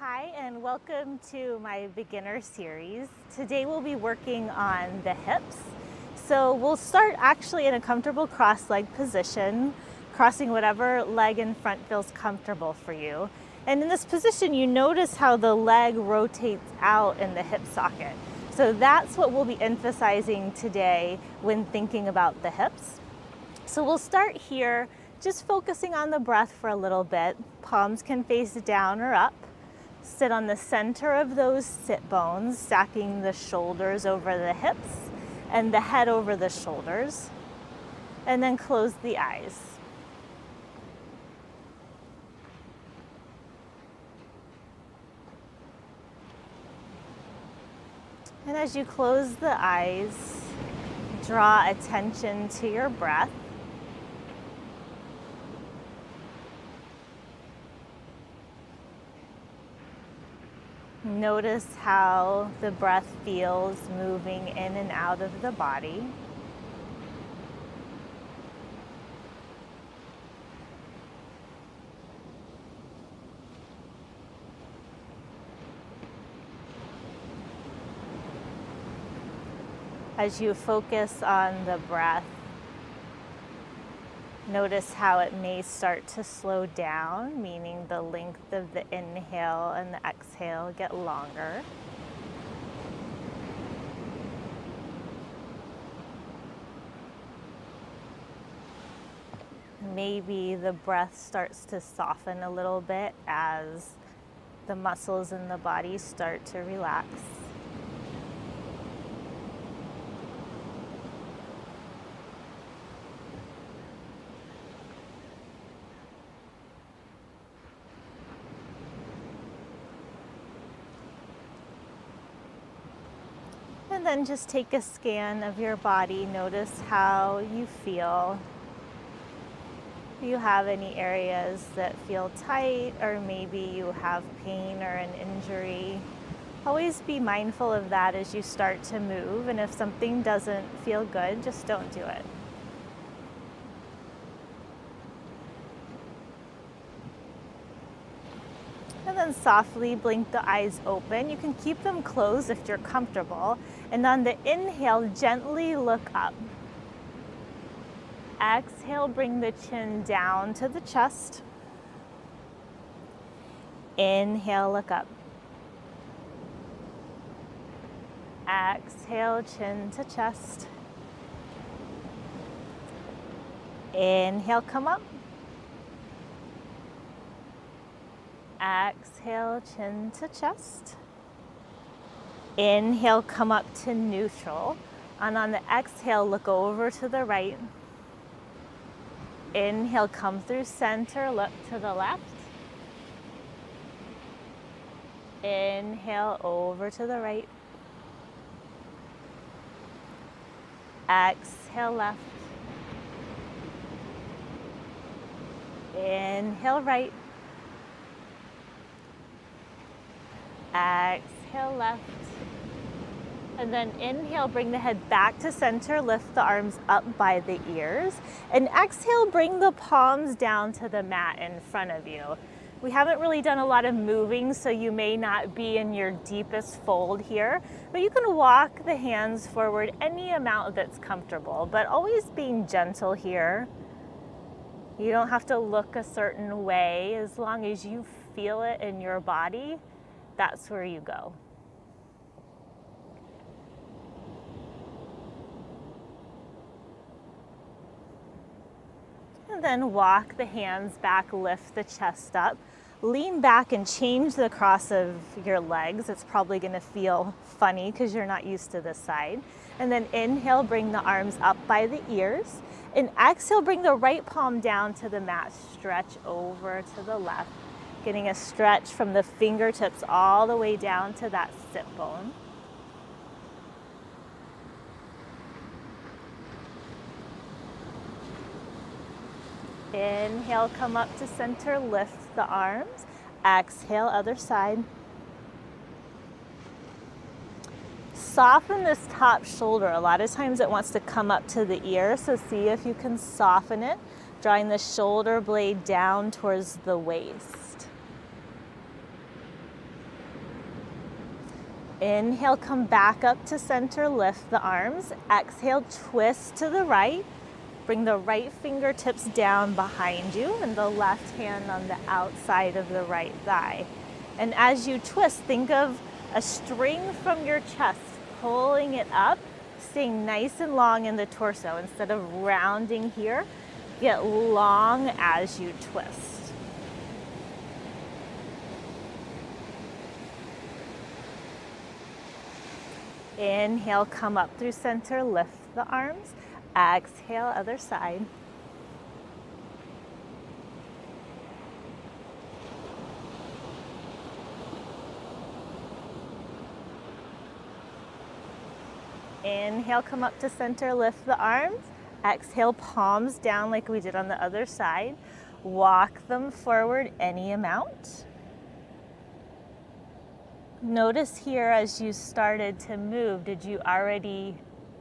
Hi, and welcome to my beginner series. Today we'll be working on the hips. So we'll start actually in a comfortable cross-leg position, crossing whatever leg in front feels comfortable for you. And in this position, you notice how the leg rotates out in the hip socket. So that's what we'll be emphasizing today when thinking about the hips. So we'll start here, just focusing on the breath for a little bit. Palms can face down or up. Sit on the center of those sit bones, stacking the shoulders over the hips and the head over the shoulders. And then close the eyes. And as you close the eyes, draw attention to your breath. Notice how the breath feels moving in and out of the body. As you focus on the breath, notice how it may start to slow down, meaning the length of the inhale and the exhale get longer. Maybe the breath starts to soften a little bit as the muscles in the body start to relax. And then just take a scan of your body. Notice how you feel. Do you have any areas that feel tight, or maybe you have pain or an injury? Always be mindful of that as you start to move, and if something doesn't feel good, just don't do it. And then softly blink the eyes open. You can keep them closed if you're comfortable. And on the inhale, gently look up. Exhale, bring the chin down to the chest. Inhale, look up. Exhale, chin to chest. Inhale, come up. Exhale, chin to chest. Inhale, come up to neutral. And on the exhale, look over to the right. Inhale, come through center, look to the left. Inhale, over to the right. Exhale, left. Inhale, right. Exhale, left. And then inhale, bring the head back to center, lift the arms up by the ears. And exhale, bring the palms down to the mat in front of you. We haven't really done a lot of moving, so you may not be in your deepest fold here, but you can walk the hands forward any amount that's comfortable, but always being gentle here. You don't have to look a certain way. As long as you feel it in your body, that's where you go. And then walk the hands back, lift the chest up. Lean back and change the cross of your legs. It's probably going to feel funny because you're not used to this side. And then inhale, bring the arms up by the ears. And exhale, bring the right palm down to the mat. Stretch over to the left. Getting a stretch from the fingertips all the way down to that sit bone. Inhale, come up to center, lift the arms. Exhale, other side. Soften this top shoulder. A lot of times it wants to come up to the ear, so see if you can soften it, drawing the shoulder blade down towards the waist. Inhale, come back up to center, lift the arms. Exhale, twist to the right. Bring the right fingertips down behind you and the left hand on the outside of the right thigh. And as you twist, think of a string from your chest, pulling it up, staying nice and long in the torso. Instead of rounding here, get long as you twist. Inhale, come up through center, lift the arms. Exhale, other side. Inhale, come up to center, lift the arms. Exhale, palms down like we did on the other side. Walk them forward any amount. Notice here as you started to move, did you already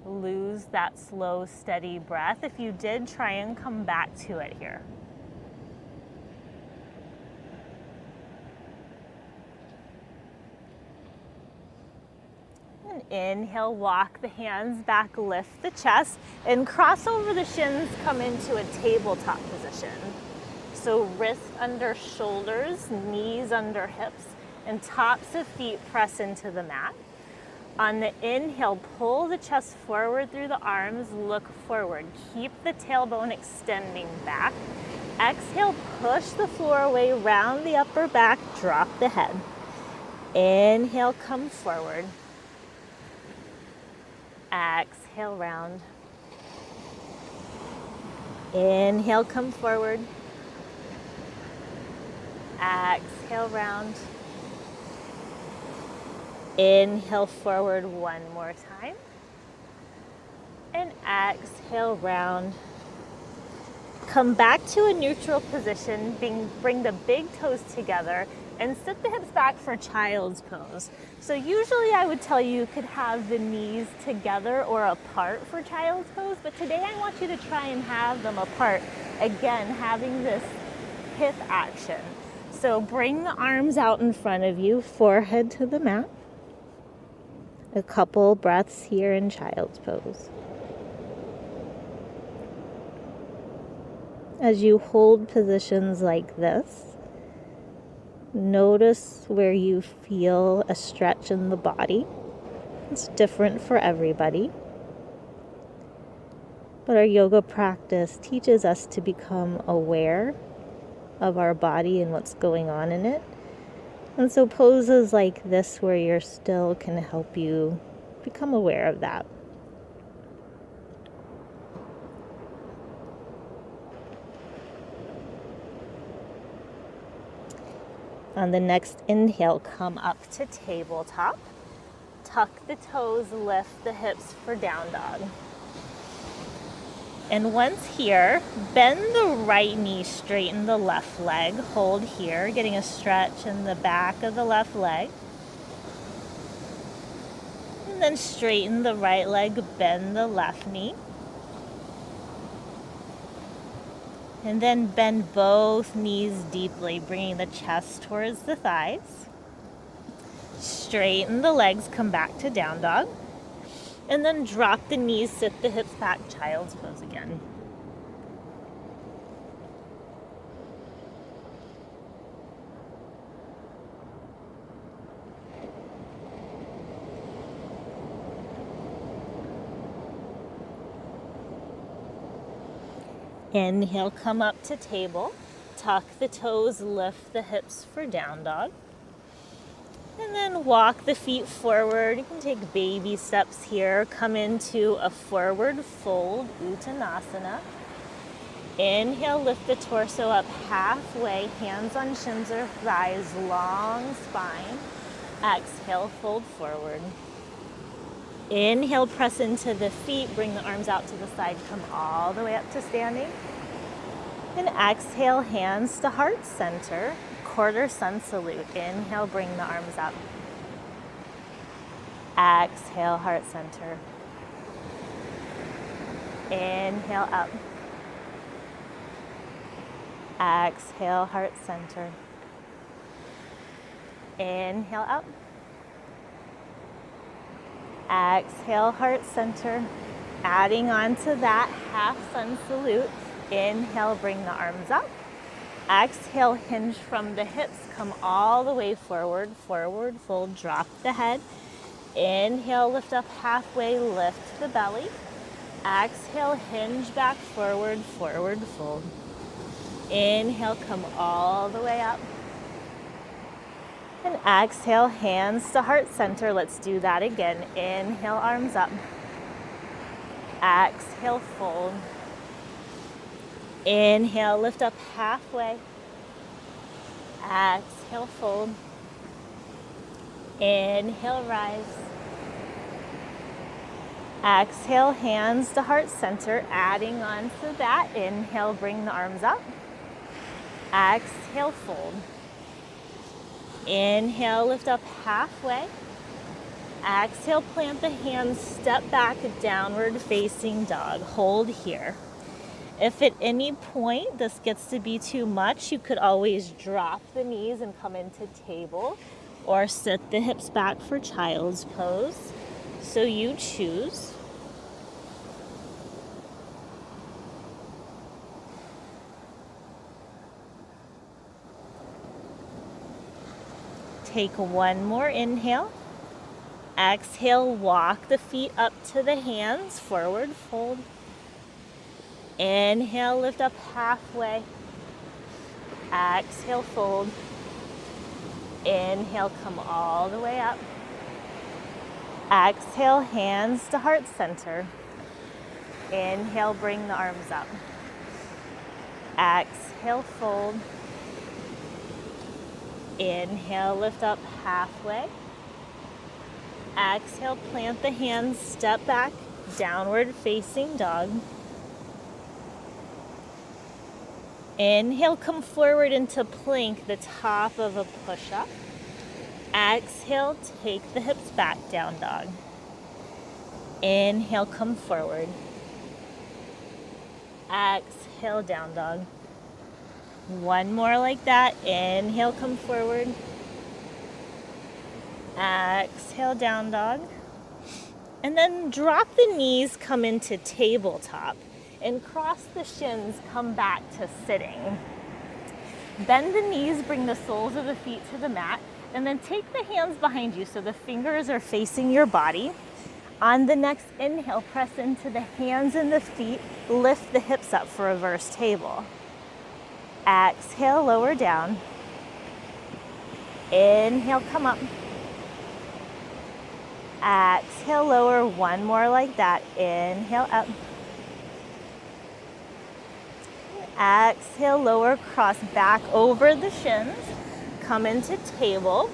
lose that slow, steady breath? If you did, try and come back to it here. And inhale, walk the hands back, lift the chest, and cross over the shins, come into a tabletop position. So wrists under shoulders, knees under hips, and tops of feet press into the mat. On the inhale, pull the chest forward through the arms, look forward. Keep the tailbone extending back. Exhale, push the floor away, round the upper back, drop the head. Inhale, come forward. Exhale, round. Inhale, come forward. Exhale, round. Inhale forward one more time. And exhale, round. Come back to a neutral position. Bring the big toes together and sit the hips back for child's pose. So usually I would tell you could have the knees together or apart for child's pose, but today I want you to try and have them apart. Again, having this hip action. So bring the arms out in front of you, forehead to the mat. A couple breaths here in child's pose. As you hold positions like this, notice where you feel a stretch in the body. It's different for everybody. But our yoga practice teaches us to become aware of our body and what's going on in it. And so poses like this where you're still can help you become aware of that. On the next inhale, come up to tabletop. Tuck the toes, lift the hips for down dog. And once here, bend the right knee, straighten the left leg. Hold here, getting a stretch in the back of the left leg. And then straighten the right leg, bend the left knee. And then bend both knees deeply, bringing the chest towards the thighs. Straighten the legs, come back to down dog. And then drop the knees, sit the hips back, child's pose again. Inhale, come up to table. Tuck the toes, lift the hips for down dog. And then walk the feet forward. You can take baby steps here. Come into a forward fold, Uttanasana. Inhale, lift the torso up halfway, hands on shins or thighs, long spine. Exhale, fold forward. Inhale, press into the feet, bring the arms out to the side, come all the way up to standing. And exhale, hands to heart center. Quarter sun salute. Inhale, bring the arms up. Exhale, heart center. Inhale, up. Exhale, heart center. Inhale, up. Exhale, heart center. Adding on to that, half sun salute. Inhale, bring the arms up. Exhale, hinge from the hips. Come all the way forward, forward fold, drop the head. Inhale, lift up halfway, lift the belly. Exhale, hinge back forward, forward fold. Inhale, come all the way up. And exhale, hands to heart center. Let's do that again. Inhale, arms up. Exhale, fold. Inhale, lift up halfway. Exhale, fold. Inhale, rise. Exhale, hands to heart center. Adding on to that, inhale, bring the arms up. Exhale, fold. Inhale, lift up halfway. Exhale, plant the hands, step back, downward facing dog. Hold here. If at any point this gets to be too much, you could always drop the knees and come into table or sit the hips back for child's pose. So you choose. Take one more inhale. Exhale, walk the feet up to the hands, forward fold. Inhale, lift up halfway. Exhale, fold. Inhale, come all the way up. Exhale, hands to heart center. Inhale, bring the arms up. Exhale, fold. Inhale, lift up halfway. Exhale, plant the hands, step back, downward facing dog. Inhale, come forward into plank, the top of a push-up. Exhale, take the hips back, down dog. Inhale, come forward. Exhale, down dog. One more like that. Inhale, come forward. Exhale, down dog. And then drop the knees, come into tabletop. And cross the shins, come back to sitting. Bend the knees, bring the soles of the feet to the mat, and then take the hands behind you so the fingers are facing your body. On the next inhale, press into the hands and the feet, lift the hips up for reverse table. Exhale, lower down. Inhale, come up. Exhale, lower, one more like that. Inhale, up. Exhale, lower, cross back over the shins. Come into table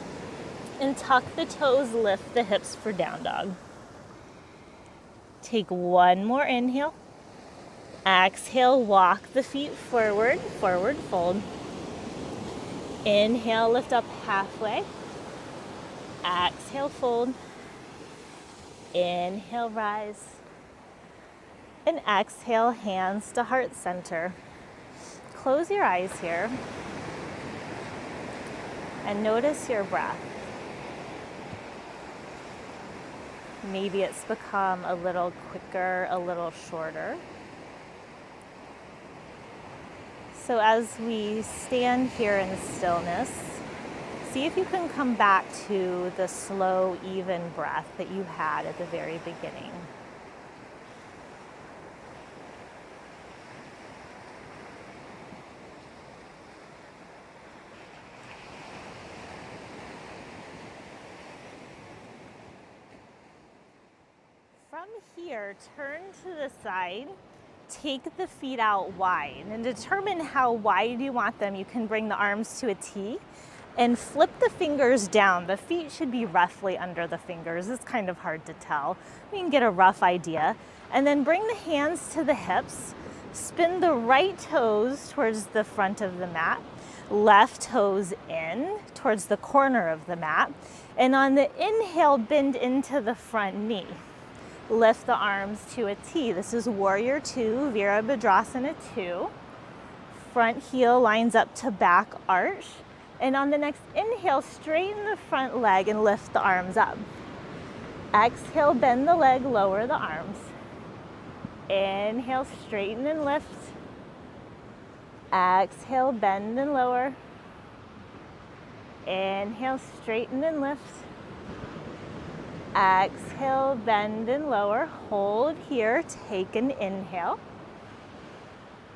and tuck the toes, lift the hips for down dog. Take one more inhale. Exhale, walk the feet forward, forward fold. Inhale, lift up halfway. Exhale, fold. Inhale, rise. And exhale, hands to heart center. Close your eyes here and notice your breath. Maybe it's become a little quicker, a little shorter. So as we stand here in stillness, see if you can come back to the slow, even breath that you had at the very beginning. From here, turn to the side, take the feet out wide, and determine how wide you want them. You can bring the arms to a T and flip the fingers down. The feet should be roughly under the fingers. It's kind of hard to tell. We can get a rough idea. And then bring the hands to the hips. Spin the right toes towards the front of the mat. Left toes in towards the corner of the mat. And on the inhale, bend into the front knee. Lift the arms to a T. This is Warrior 2, Virabhadrasana 2. Front heel lines up to back arch. And on the next inhale, straighten the front leg and lift the arms up. Exhale, bend the leg, lower the arms. Inhale, straighten and lift. Exhale, bend and lower. Inhale, straighten and lift. Exhale, bend and lower. Hold here, take an inhale.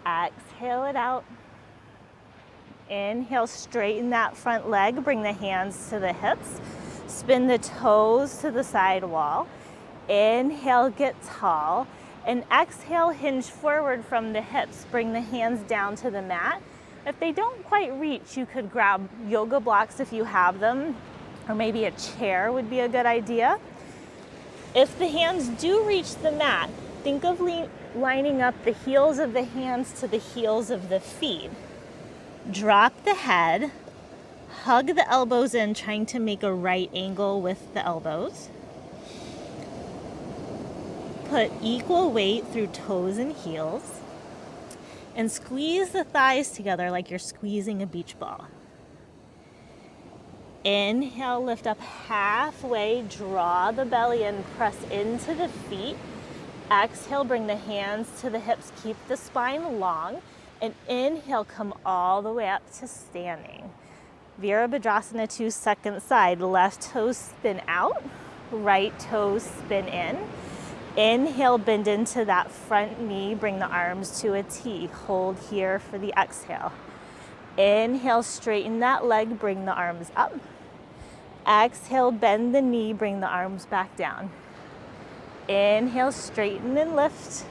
Exhale it out. Inhale, straighten that front leg, bring the hands to the hips. Spin the toes to the side wall. Inhale, get tall. And exhale, hinge forward from the hips. Bring the hands down to the mat. If they don't quite reach, you could grab yoga blocks if you have them, or maybe a chair would be a good idea. If the hands do reach the mat, think of lining up the heels of the hands to the heels of the feet. Drop the head, hug the elbows in, trying to make a right angle with the elbows. Put equal weight through toes and heels. And squeeze the thighs together like you're squeezing a beach ball. Inhale, lift up halfway, draw the belly in, press into the feet. Exhale, bring the hands to the hips, keep the spine long. And inhale, come all the way up to standing. Virabhadrasana 2, second side. Left toes spin out, right toes spin in. Inhale, bend into that front knee, bring the arms to a T. Hold here for the exhale. Inhale, straighten that leg, bring the arms up. Exhale, bend the knee, bring the arms back down. Inhale, straighten and lift.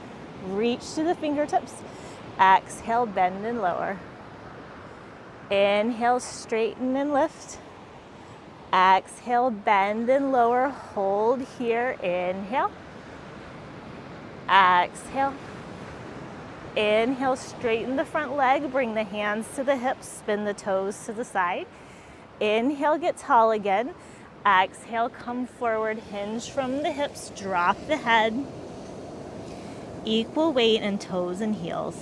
Reach to the fingertips. Exhale, bend and lower. Inhale, straighten and lift. Exhale, bend and lower. Hold here. Inhale. Exhale. Inhale, straighten the front leg, bring the hands to the hips, spin the toes to the side. Inhale, get tall again. Exhale, come forward, hinge from the hips, drop the head. Equal weight in toes and heels.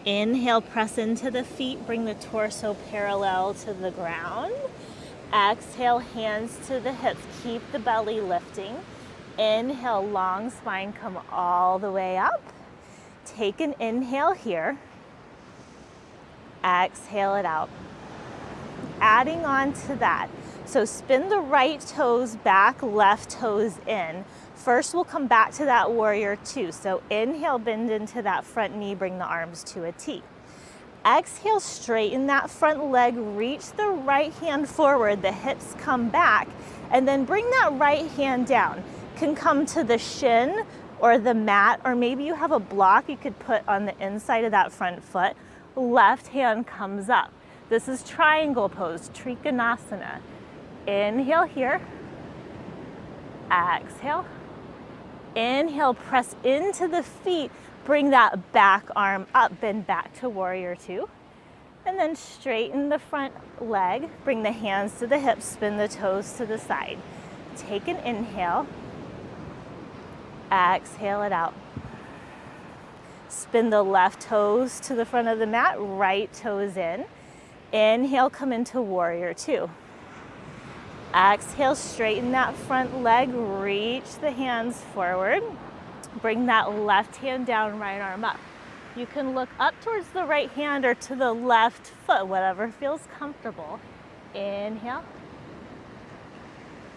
Inhale, press into the feet, bring the torso parallel to the ground. Exhale, hands to the hips, keep the belly lifting. Inhale, long spine, come all the way up. Take an inhale here. Exhale it out. Adding on to that, so spin the right toes back, left toes in. First, we'll come back to that warrior 2. So inhale, bend into that front knee, bring the arms to a T. Exhale, straighten that front leg, reach the right hand forward, the hips come back, and then bring that right hand down. Can come to the shin or the mat, or maybe you have a block you could put on the inside of that front foot. Left hand comes up. This is triangle pose, Trikonasana. Inhale here. Exhale. Inhale, press into the feet, bring that back arm up, bend back to warrior 2. And then straighten the front leg, bring the hands to the hips, spin the toes to the side. Take an inhale, exhale it out. Spin the left toes to the front of the mat, right toes in. Inhale, come into warrior 2. Exhale, straighten that front leg, reach the hands forward. Bring that left hand down, right arm up. You can look up towards the right hand or to the left foot, whatever feels comfortable. Inhale.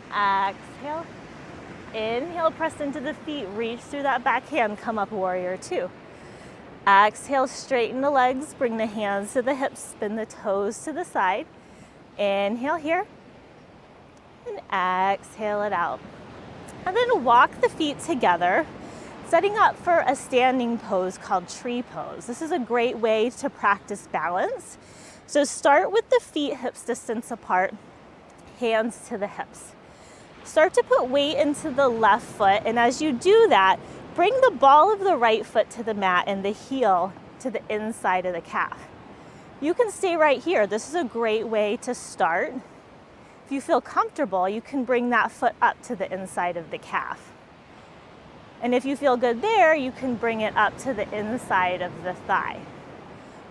Exhale. Inhale, press into the feet, reach through that back hand, come up warrior 2. Exhale, straighten the legs, bring the hands to the hips, spin the toes to the side. Inhale here. And exhale it out. And then walk the feet together, setting up for a standing pose called tree pose. This is a great way to practice balance. So start with the feet hips distance apart, hands to the hips. Start to put weight into the left foot, and as you do that, bring the ball of the right foot to the mat and the heel to the inside of the calf. You can stay right here. This is a great way to start. If you feel comfortable, you can bring that foot up to the inside of the calf. And if you feel good there, you can bring it up to the inside of the thigh.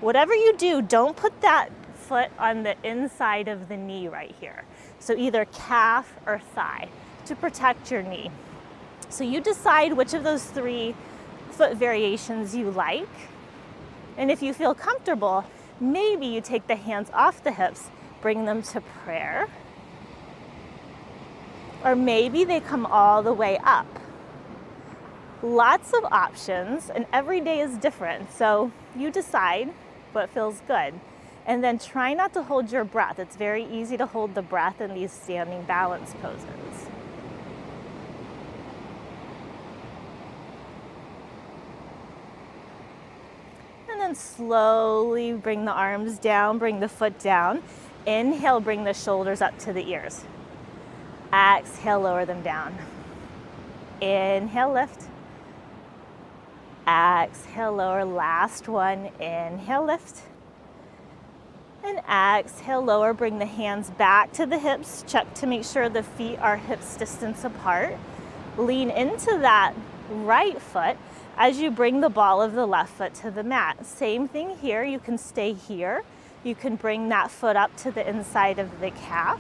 Whatever you do, don't put that foot on the inside of the knee right here. So either calf or thigh to protect your knee. So you decide which of those 3 foot variations you like. And if you feel comfortable, maybe you take the hands off the hips, bring them to prayer. Or maybe they come all the way up. Lots of options, and every day is different. So you decide what feels good. And then try not to hold your breath. It's very easy to hold the breath in these standing balance poses. And then slowly bring the arms down, bring the foot down. Inhale, bring the shoulders up to the ears. Exhale, lower them down. Inhale, lift. Exhale, lower. Last one. Inhale, lift. And exhale, lower. Bring the hands back to the hips. Check to make sure the feet are hips distance apart. Lean into that right foot as you bring the ball of the left foot to the mat. Same thing here. You can stay here. You can bring that foot up to the inside of the calf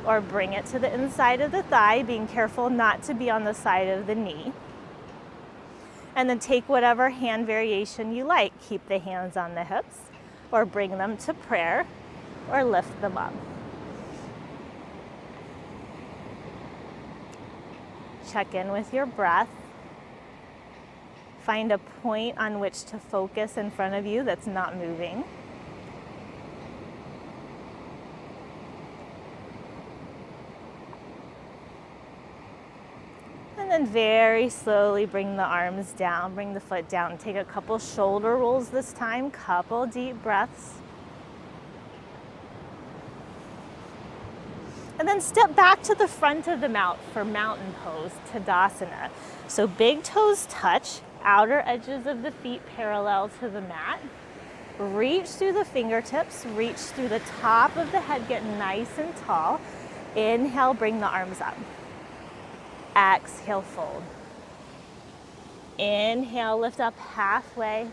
or bring it to the inside of the thigh, being careful not to be on the side of the knee. And then take whatever hand variation you like. Keep the hands on the hips or bring them to prayer or lift them up. Check in with your breath. Find a point on which to focus in front of you that's not moving. And then very slowly bring the arms down, bring the foot down. Take a couple shoulder rolls this time, couple deep breaths. And then step back to the front of the mat for mountain pose, Tadasana. So big toes touch, outer edges of the feet parallel to the mat. Reach through the fingertips, reach through the top of the head, get nice and tall. Inhale, bring the arms up. Exhale, fold. Inhale, lift up halfway.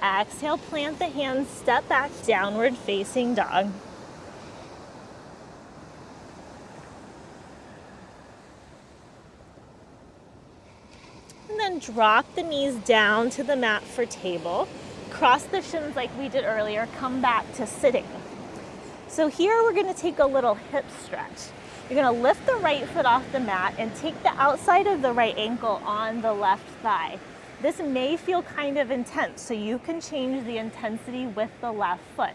Exhale, plant the hands, step back, downward facing dog. And then drop the knees down to the mat for table. Cross the shins like we did earlier, come back to sitting. So here we're gonna take a little hip stretch. You're gonna lift the right foot off the mat and take the outside of the right ankle on the left thigh. This may feel kind of intense, so you can change the intensity with the left foot.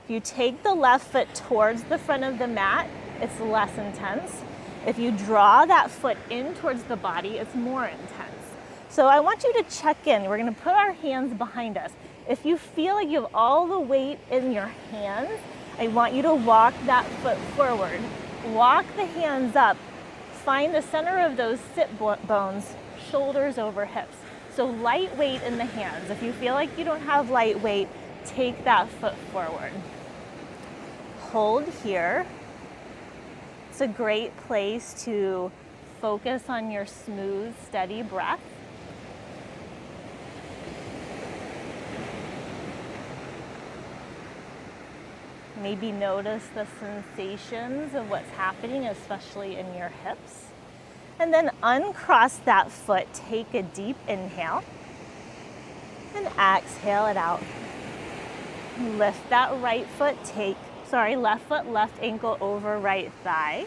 If you take the left foot towards the front of the mat, it's less intense. If you draw that foot in towards the body, it's more intense. So I want you to check in. We're gonna put our hands behind us. If you feel like you have all the weight in your hands, I want you to walk that foot forward. Walk the hands up. Find the center of those sit bones, shoulders over hips. So light weight in the hands. If you feel like you don't have light weight, take that foot forward. Hold here. It's a great place to focus on your smooth, steady breath. Maybe notice the sensations of what's happening, especially in your hips. And then uncross that foot, take a deep inhale, and exhale it out. Lift that right foot, left foot, left ankle over right thigh.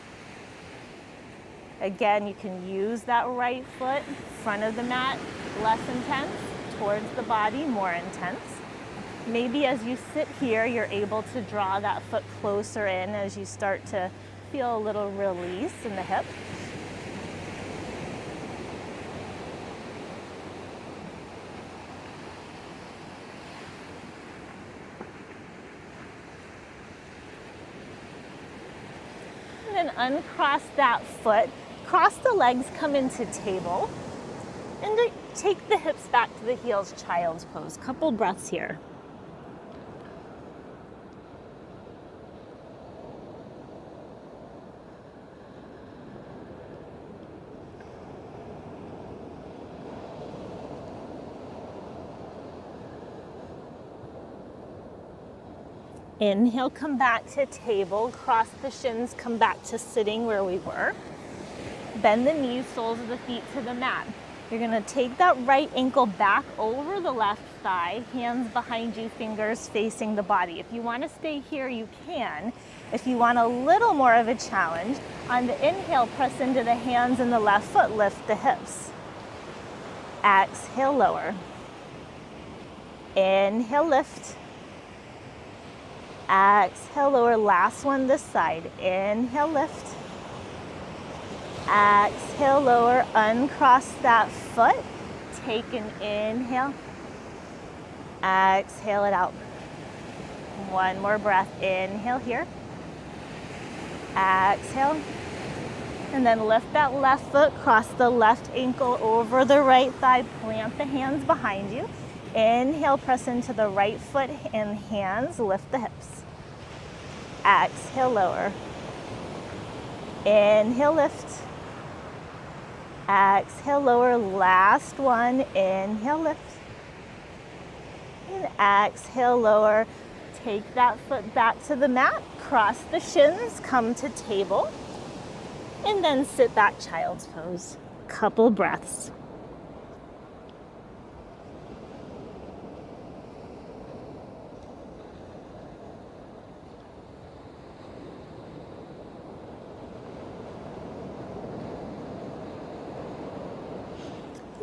Again, you can use that right foot, front of the mat, less intense, towards the body, more intense. Maybe as you sit here, you're able to draw that foot closer in as you start to feel a little release in the hip. And then uncross that foot, cross the legs, come into table, and take the hips back to the heels, child's pose. Couple breaths here. Inhale, come back to table. Cross the shins, come back to sitting where we were. Bend the knees, soles of the feet to the mat. You're gonna take that right ankle back over the left thigh, hands behind you, fingers facing the body. If you wanna stay here, you can. If you want a little more of a challenge, on the inhale, press into the hands and the left foot, lift the hips. Exhale, lower. Inhale, lift. Exhale, lower. Last one this side. Inhale, lift. Exhale, lower. Uncross that foot. Take an inhale. Exhale it out. One more breath. Inhale here. Exhale. And then lift that left foot. Cross the left ankle over the right thigh. Plant the hands behind you. Inhale, press into the right foot and hands. Lift the hips. Exhale, lower. Inhale, lift. Exhale, lower. Last one. Inhale, lift. And exhale, lower. Take that foot back to the mat. Cross the shins. Come to table. And then sit back, child's pose. Couple breaths.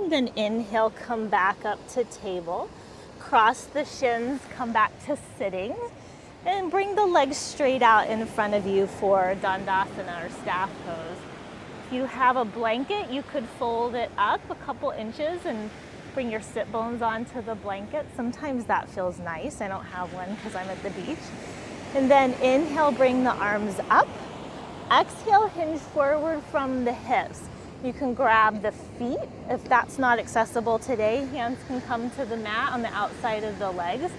Then inhale, come back up to table. Cross the shins, come back to sitting. And bring the legs straight out in front of you for Tadasana or staff pose. If you have a blanket, you could fold it up a couple inches and bring your sit bones onto the blanket. Sometimes that feels nice. I don't have one because I'm at the beach. And then inhale, bring the arms up. Exhale, hinge forward from the hips. You can grab the feet. If that's not accessible today, hands can come to the mat on the outside of the legs.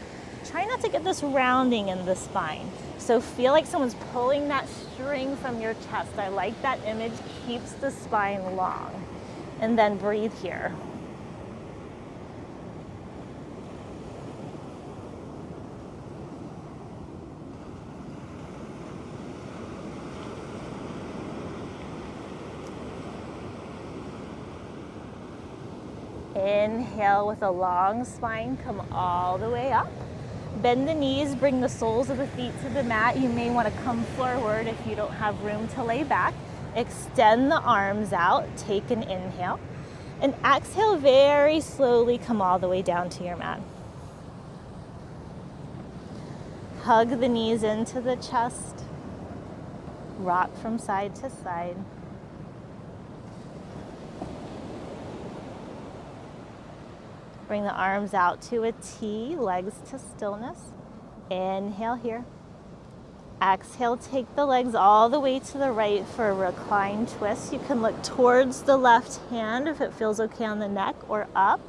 Try not to get this rounding in the spine. So feel like someone's pulling that string from your chest. I like that image, keeps the spine long. And then breathe here. Inhale with a long spine, come all the way up. Bend the knees, bring the soles of the feet to the mat. You may want to come forward if you don't have room to lay back. Extend the arms out, take an inhale. And exhale, very slowly come all the way down to your mat. Hug the knees into the chest. Rock from side to side. Bring the arms out to a T, legs to stillness. Inhale here. Exhale, take the legs all the way to the right for a reclined twist. You can look towards the left hand if it feels okay on the neck, or up.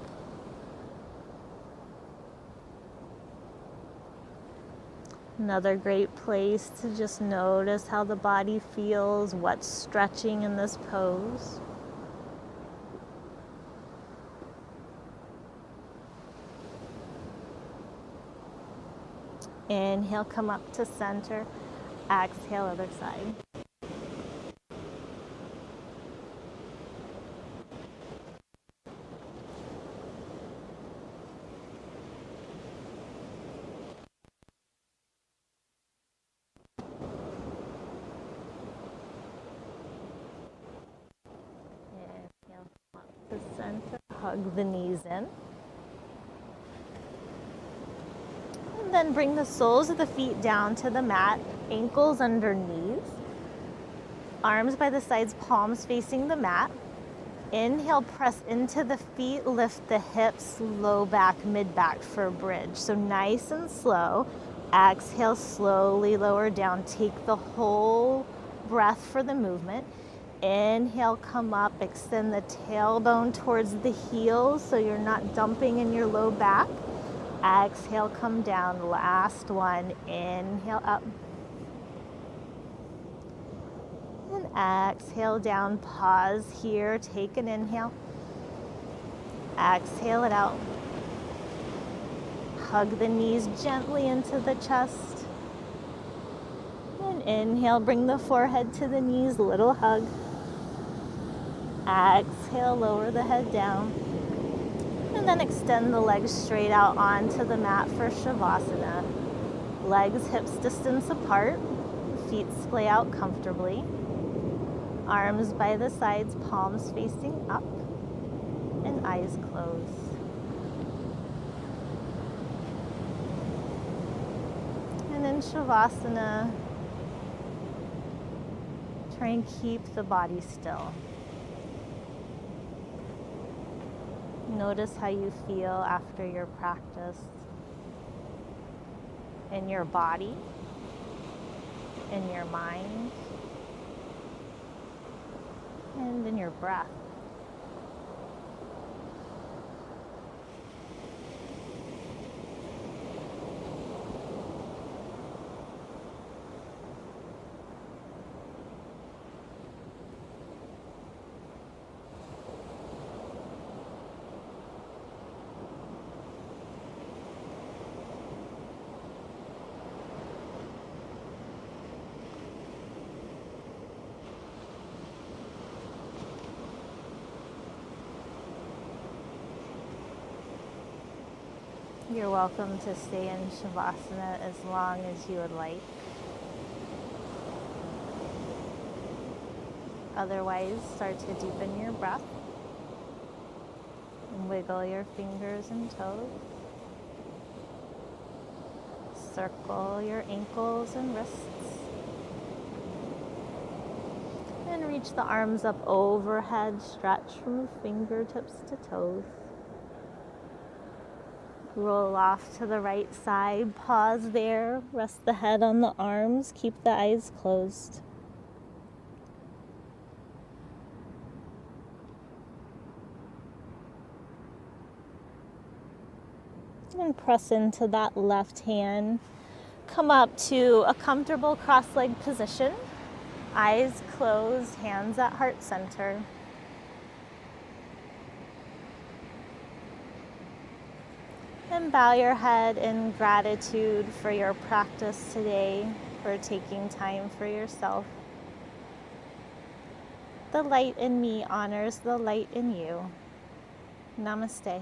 Another great place to just notice how the body feels, what's stretching in this pose. Inhale, come up to center. Exhale, other side. Inhale, come up to center. Hug the knees in. Then bring the soles of the feet down to the mat, ankles under knees, arms by the sides, palms facing the mat. Inhale, press into the feet, lift the hips, low back, mid back for a bridge. So nice and slow. Exhale, slowly lower down. Take the whole breath for the movement. Inhale, come up, extend the tailbone towards the heels so you're not dumping in your low back. Exhale, come down. Last one. Inhale, up. And exhale down. Pause here. Take an inhale. Exhale it out. Hug the knees gently into the chest. Inhale, bring the forehead to the knees, little hug. Exhale, lower the head down. And then extend the legs straight out onto the mat for Shavasana. Legs hips distance apart, feet splay out comfortably. Arms by the sides, palms facing up, and eyes closed. And in Shavasana, try and keep the body still. Notice how you feel after your practice in your body, in your mind, and in your breath. You're welcome to stay in Shavasana as long as you would like. Otherwise, start to deepen your breath and wiggle your fingers and toes. Circle your ankles and wrists. And reach the arms up overhead, stretch from fingertips to toes. Roll off to the right side, pause there, rest the head on the arms, keep the eyes closed. And press into that left hand. Come up to a comfortable cross-legged position. Eyes closed, hands at heart center. And bow your head in gratitude for your practice today, for taking time for yourself. The light in me honors the light in you. Namaste.